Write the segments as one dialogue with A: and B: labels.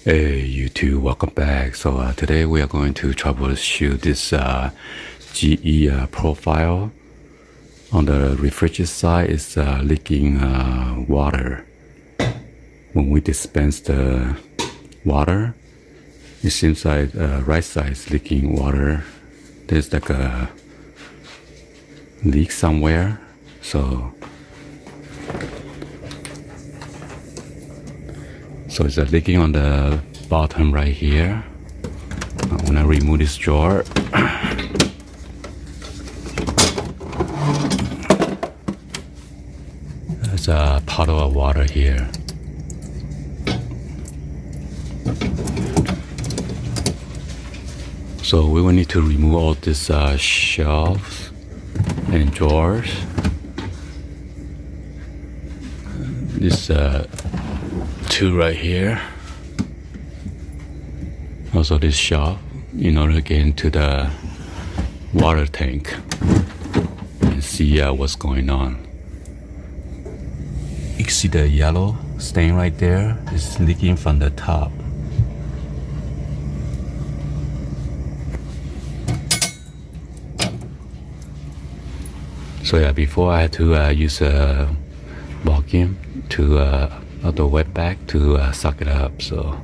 A: Hey YouTube, welcome back. So today we are going to troubleshoot this GE profile. On the refrigerator side is leaking water. When we dispense the water, it seems like right side is leaking water. There's like a leak somewhere. So it's leaking on the bottom right here. I'm gonna remove this drawer. There's a puddle of water here. So we will need to remove all these shelves and drawers. This two right here. Also this shelf in order to get into the water tank and see what's going on. You can see the yellow stain right there. It's leaking from the top. So yeah, before I had to use a vacuum to the wet bag to suck it up. So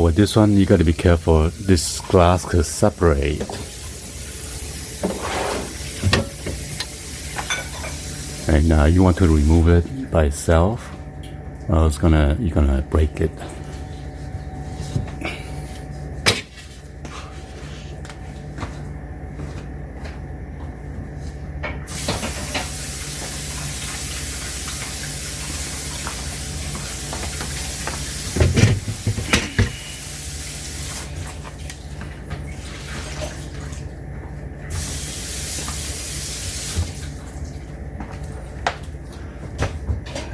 A: with this one, you gotta be careful. This glass could separate. And you want to remove it by itself, or you're gonna break it.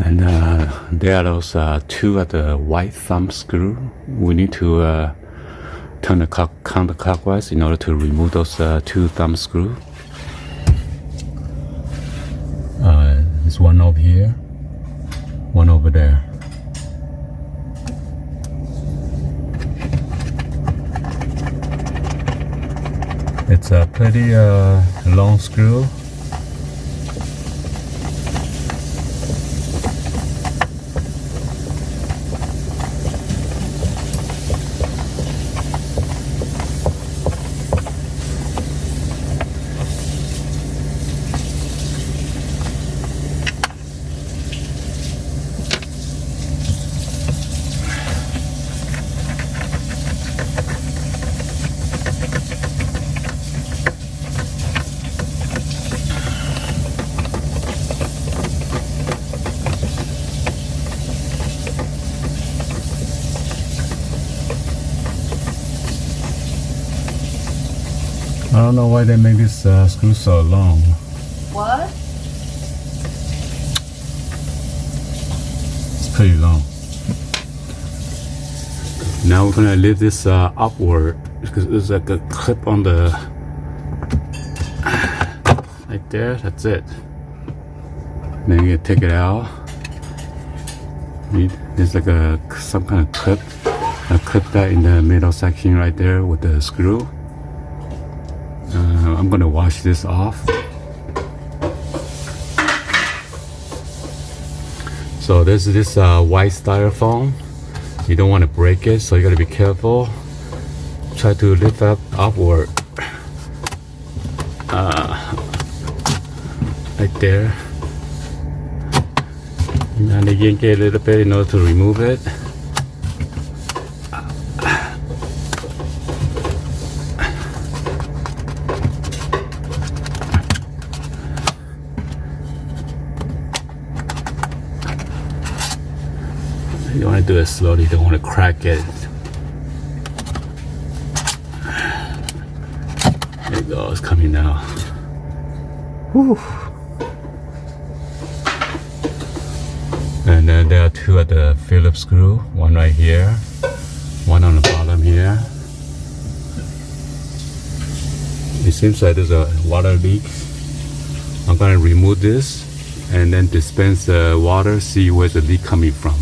A: And there are those two at the white thumb screw. We need to turn the counterclockwise in order to remove those two thumb screws. There's one over here, one over there. It's a pretty long screw. I don't know why they make this screw so long.
B: What?
A: It's pretty long. Now we're gonna lift this upward because there's like a clip on the right there. That's it. Then you take it out. There's like some kind of clip. I clip that in the middle section right there with the screw. I'm gonna wash this off. So this is this white styrofoam. You don't want to break it, so you gotta be careful. Try to lift up upward, like there. And then yank it a little bit in order to remove it. You want to do it slowly, you don't want to crack it. There you go, it's coming now. Whew. And then there are two at the Phillips screw, one right here, one on the bottom here. It seems like there's a water leak. I'm going to remove this and then dispense the water, see where's the leak coming from.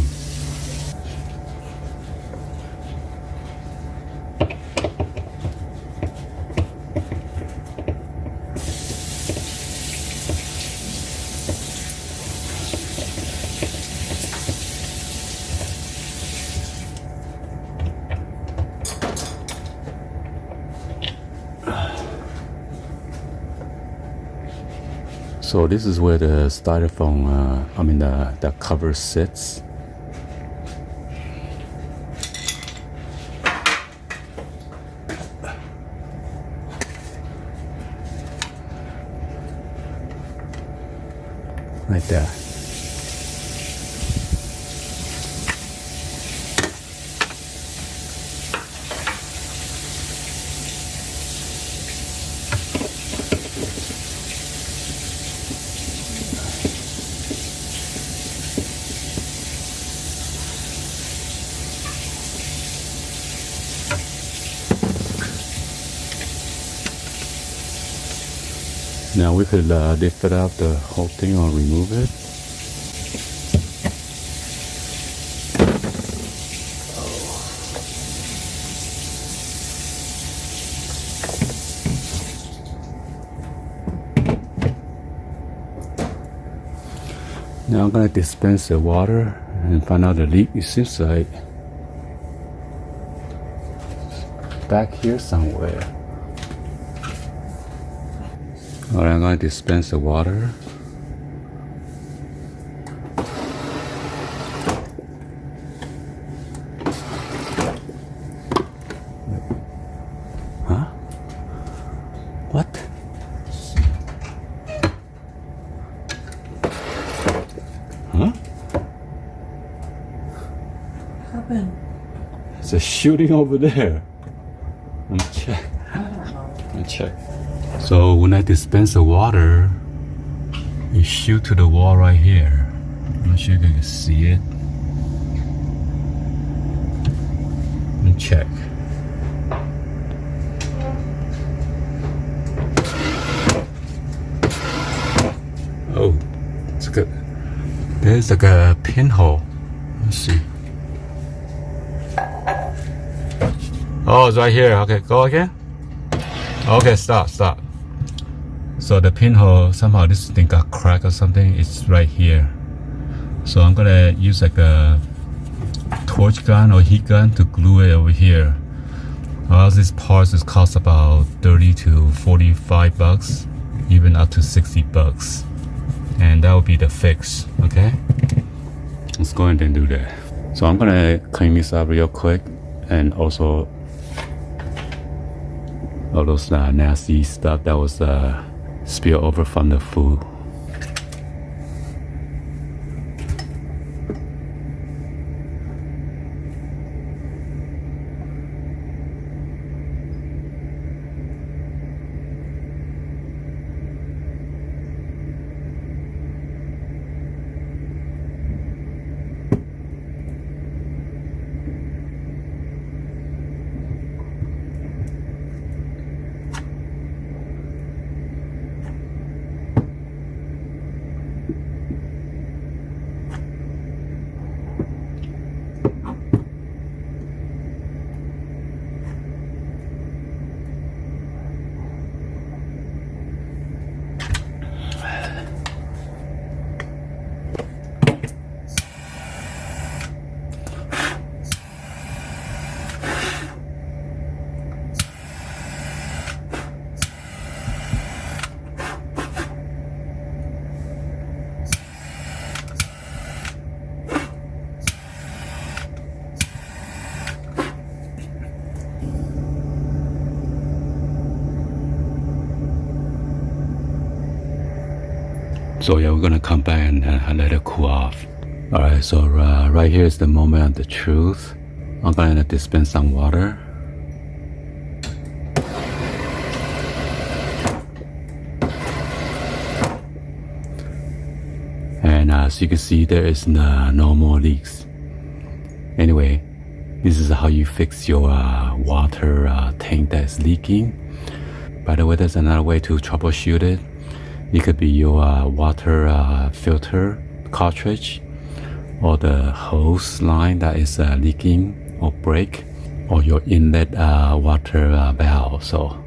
A: So this is where the styrofoam, the cover sits. Like that. Now we could lift it up the whole thing or remove it. Now I'm gonna dispense the water and find out the leak. It seems like back here somewhere. Alright, I'm going to dispense the water. Huh? What? Huh?
B: What happened?
A: It's a shooting over there. Let me check.
B: I don't know.
A: Let me check. So when I dispense the water, it shoot to the wall right here. I'm not sure if you can see it. Let me check. Oh, it's good. There's like a pinhole. Let's see. Oh, it's right here. Okay, go again. Okay, stop. So the pinhole, somehow this thing got cracked or something. It's right here. So I'm gonna use like a torch gun or heat gun to glue it over here. All these parts is cost about 30 to 45 bucks, even up to 60 bucks. And that will be the fix, okay? Let's go ahead and do that. So I'm gonna clean this up real quick, and also all those nasty stuff that was spilled over from the food. So yeah, we're gonna come back and let it cool off. All right, so right here is the moment of the truth. I'm gonna dispense some water. And as you can see, there is no more leaks. Anyway, this is how you fix your water tank that's leaking. By the way, there's another way to troubleshoot it. It could be your water filter cartridge, or the hose line that is leaking or break, or your inlet water valve. So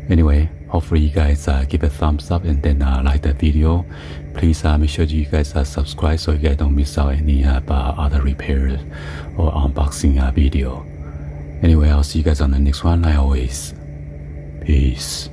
A: anyway, hopefully you guys give a thumbs up and then like the video. Please make sure you guys subscribe so you guys don't miss out any other repairs or unboxing video. Anyway, I'll see you guys on the next one. Like always, peace.